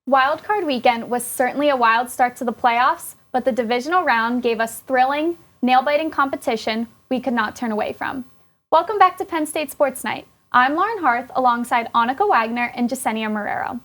Wildcard weekend was certainly a wild start to the playoffs, but the divisional round gave us thrilling, nail-biting competition we could not turn away from. Welcome back to Penn State Sports Night. I'm Lauren Harth alongside Anneke Wagner and Jezenia Marrero.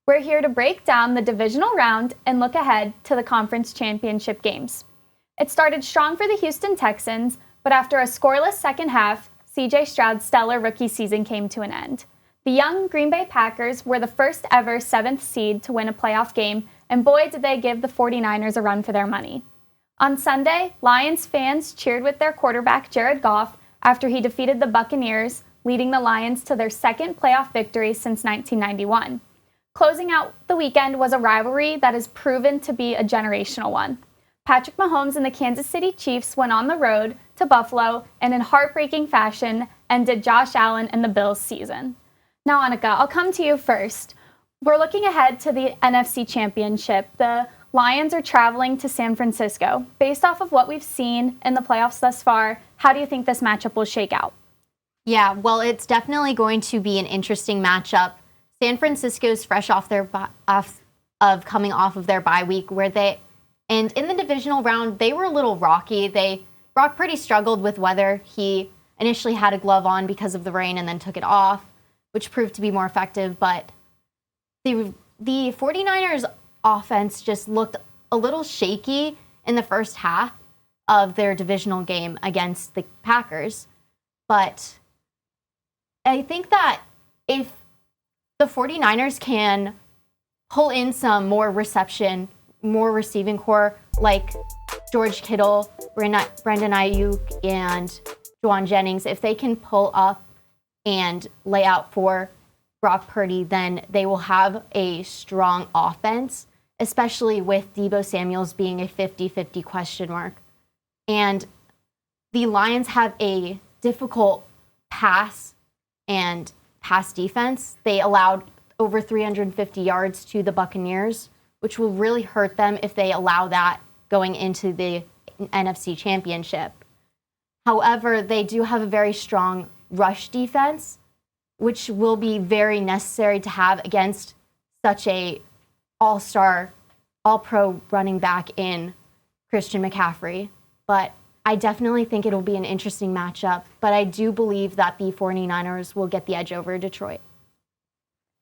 We're here to break down the divisional round and look ahead to the conference championship games. It started strong for the Houston Texans, but after a scoreless second half, C.J. Stroud's stellar rookie season came to an end. The young Green Bay Packers were the first ever 7th seed to win a playoff game, and boy did they give the 49ers a run for their money. On Sunday, Lions fans cheered with their quarterback Jared Goff after he defeated the Buccaneers, leading the Lions to their second playoff victory since 1991. Closing out the weekend was a rivalry that has proven to be a generational one. Patrick Mahomes and the Kansas City Chiefs went on the road to Buffalo and in heartbreaking fashion ended Josh Allen and the Bills' season. Now, Anneke, I'll come to you first. We're looking ahead to the NFC Championship. The Lions are traveling to San Francisco. Based off of what we've seen in the playoffs thus far, how do you think this matchup will shake out? Yeah, well, it's definitely going to be an interesting matchup. San Francisco's fresh off coming off of their bye week, and in the divisional round they were a little rocky. Brock Purdy struggled with whether he initially had a glove on because of the rain and then took it off, which proved to be more effective. But the 49ers offense just looked a little shaky in the first half of their divisional game against the Packers. But I think that if the 49ers can pull in some more receiving core like George Kittle, Brandon Ayuk, and Juwan Jennings, if they can pull up and lay out for Brock Purdy, then they will have a strong offense, especially with Deebo Samuels being a 50-50 question mark. And the Lions have a difficult pass defense. They allowed over 350 yards to the Buccaneers, which will really hurt them if they allow that going into the NFC Championship. However, they do have a very strong rush defense, which will be very necessary to have against such a all-star, all-pro running back in Christian McCaffrey. But I definitely think it'll be an interesting matchup, but I do believe that the 49ers will get the edge over Detroit.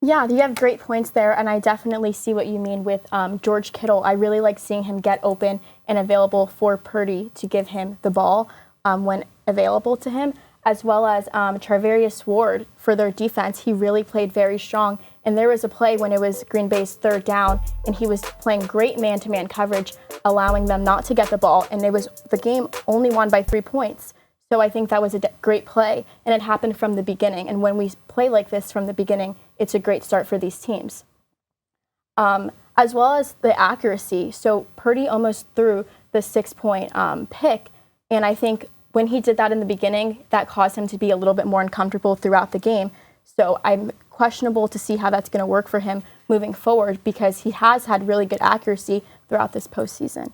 Yeah, you have great points there, and I definitely see what you mean with George Kittle. I really like seeing him get open and available for Purdy to give him the ball when available to him, as well as Charvarius Ward for their defense. He really played very strong, and there was a play when it was Green Bay's third down, and he was playing great man-to-man coverage, allowing them not to get the ball, and the game only won by 3 points. So I think that was a great play, and it happened from the beginning. And when we play like this from the beginning, it's a great start for these teams. As well as the accuracy. So Purdy almost threw the 6-point pick, and I think when he did that in the beginning, that caused him to be a little bit more uncomfortable throughout the game. So I'm questionable to see how that's going to work for him moving forward, because he has had really good accuracy throughout this postseason.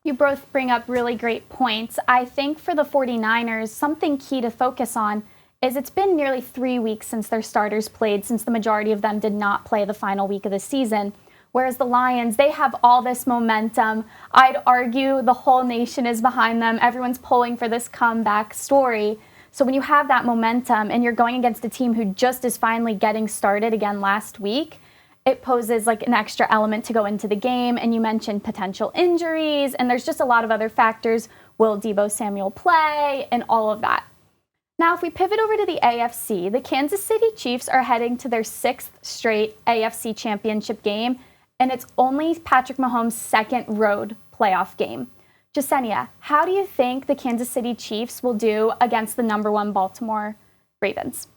You both bring up really great points. I think for the 49ers, something key to focus on is it's been nearly 3 weeks since their starters played, since the majority of them did not play the final week of the season. Whereas the Lions, they have all this momentum. I'd argue the whole nation is behind them. Everyone's pulling for this comeback story. So when you have that momentum and you're going against a team who just is finally getting started again last week, it poses like an extra element to go into the game. And you mentioned potential injuries, and there's just a lot of other factors. Will Deebo Samuel play, and all of that. Now, if we pivot over to the AFC, the Kansas City Chiefs are heading to their 6th straight AFC championship game, and it's only Patrick Mahomes' second road playoff game. Jezenia, how do you think the Kansas City Chiefs will do against the #1 Baltimore Ravens?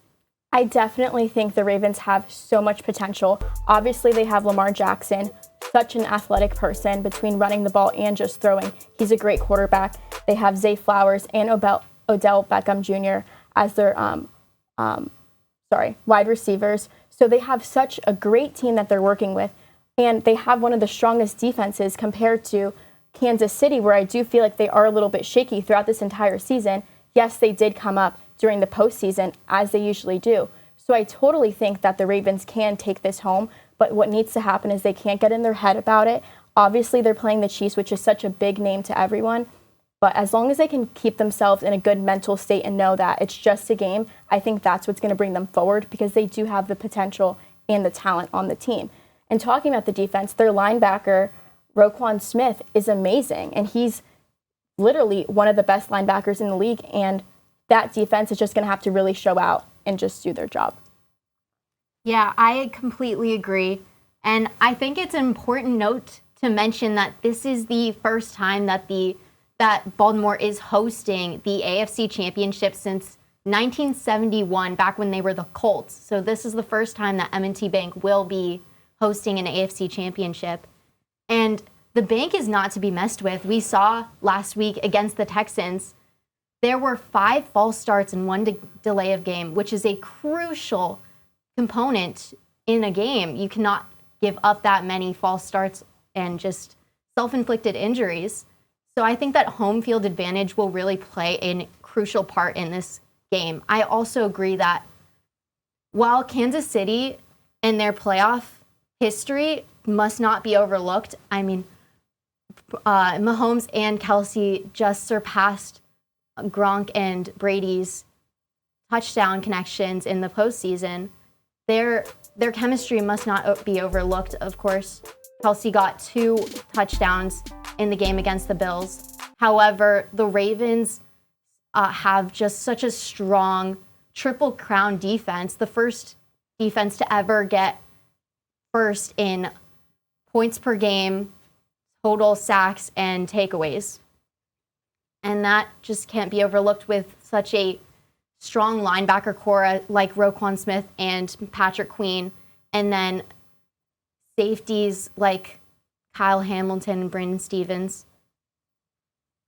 I definitely think the Ravens have so much potential. Obviously, they have Lamar Jackson, such an athletic person between running the ball and just throwing. He's a great quarterback. They have Zay Flowers and Odell Beckham Jr. as their wide receivers. So they have such a great team that they're working with. And they have one of the strongest defenses compared to Kansas City, where I do feel like they are a little bit shaky throughout this entire season. Yes, they did come up during the postseason, as they usually do. So I totally think that the Ravens can take this home, But what needs to happen is they can't get in their head about it. Obviously, they're playing the Chiefs, which is such a big name to everyone. But as long as they can keep themselves in a good mental state and know that it's just a game, I think that's what's going to bring them forward because they do have the potential and the talent on the team. And talking about the defense, their linebacker, Roquan Smith, is amazing. And he's literally one of the best linebackers in the league. And that defense is just going to have to really show out and just do their job. Yeah, I completely agree. And I think it's an important note to mention that this is the first time that Baltimore is hosting the AFC Championship since 1971, back when they were the Colts. So this is the first time that M&T Bank will be hosting an AFC Championship. And the bank is not to be messed with. We saw last week against the Texans, there were 5 false starts and 1 delay of game, which is a crucial component in a game. You cannot give up that many false starts and just self-inflicted injuries. So I think that home field advantage will really play a crucial part in this game. I also agree that while Kansas City and their playoff history must not be overlooked, I mean, Mahomes and Kelsey just surpassed Gronk and Brady's touchdown connections in the postseason. Their chemistry must not be overlooked, of course. Kelsey got 2 touchdowns in the game against the Bills. However, the Ravens have just such a strong Triple Crown defense, the first defense to ever get first in points per game, total sacks, and takeaways. And that just can't be overlooked with such a strong linebacker core like Roquan Smith and Patrick Queen, and then safeties like Kyle Hamilton and Brandon Stevens.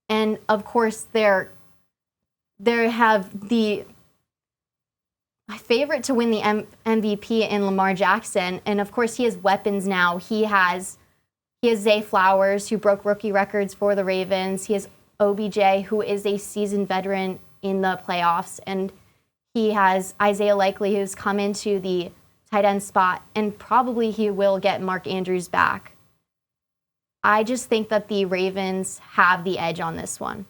And of course, they have my favorite to win the MVP in Lamar Jackson. And of course, he has weapons now. He has Zay Flowers, who broke rookie records for the Ravens. He has OBJ, who is a seasoned veteran in the playoffs. And he has Isaiah Likely, who's come into the tight end spot. And probably he will get Mark Andrews back. I just think that the Ravens have the edge on this one.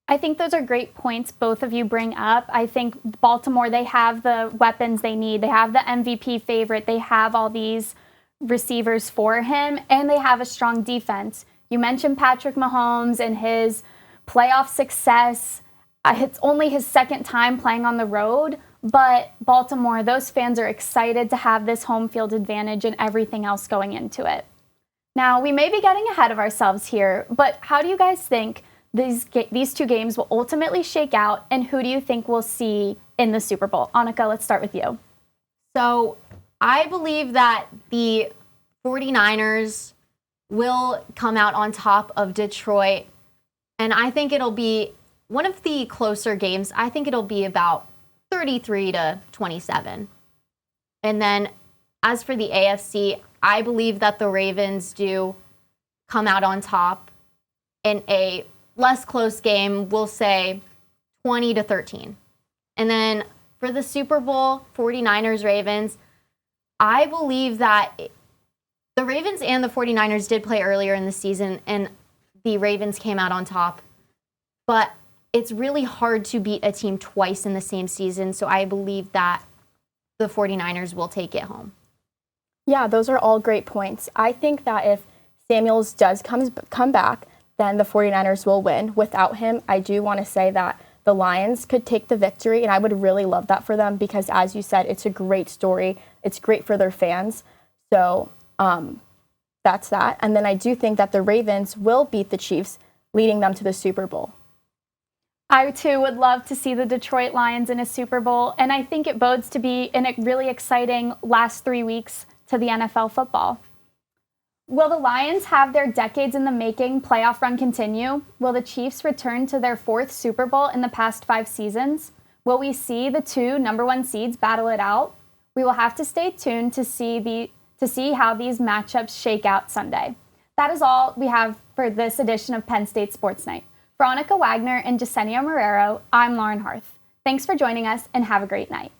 I think those are great points both of you bring up. I think Baltimore, they have the weapons they need. They have the MVP favorite. They have all these receivers for him, and they have a strong defense. You mentioned Patrick Mahomes and his playoff success. It's only his second time playing on the road, but Baltimore, those fans are excited to have this home field advantage and everything else going into it. Now, we may be getting ahead of ourselves here, but how do you guys think these 2 games will ultimately shake out, and who do you think we'll see in the Super Bowl? Anneke, let's start with you. So I believe that the 49ers will come out on top of Detroit, and I think it'll be one of the closer games. I think it'll be about 33-27. And then as for the AFC, I believe that the Ravens do come out on top in a less close game. We'll say 20-13. And then for the Super Bowl, 49ers, Ravens, I believe that the Ravens and the 49ers did play earlier in the season, and the Ravens came out on top. But it's really hard to beat a team twice in the same season, so I believe that the 49ers will take it home. Yeah, those are all great points. I think that if Samuels does come back, then the 49ers will win. Without him, I do want to say that the Lions could take the victory, and I would really love that for them because, as you said, it's a great story. It's great for their fans. So that's that. And then I do think that the Ravens will beat the Chiefs, leading them to the Super Bowl. I, too, would love to see the Detroit Lions in a Super Bowl, and I think it bodes to be in a really exciting last 3 weeks to the NFL football. Will the Lions have their decades in the making playoff run continue? Will the Chiefs return to their 4th Super Bowl in the past 5 seasons? Will we see the 2 number 1 seeds battle it out? We will have to stay tuned to see how these matchups shake out Sunday. That is all we have for this edition of Penn State Sports Night. For Anneke Wagner and Jezenia Marrero, I'm Lauren Harth. Thanks for joining us and have a great night.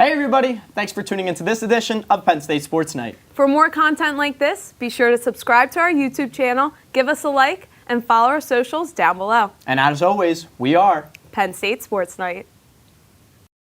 Hey everybody, thanks for tuning into this edition of Penn State Sports Night. For more content like this, be sure to subscribe to our YouTube channel, give us a like, and follow our socials down below. And as always, we are Penn State Sports Night.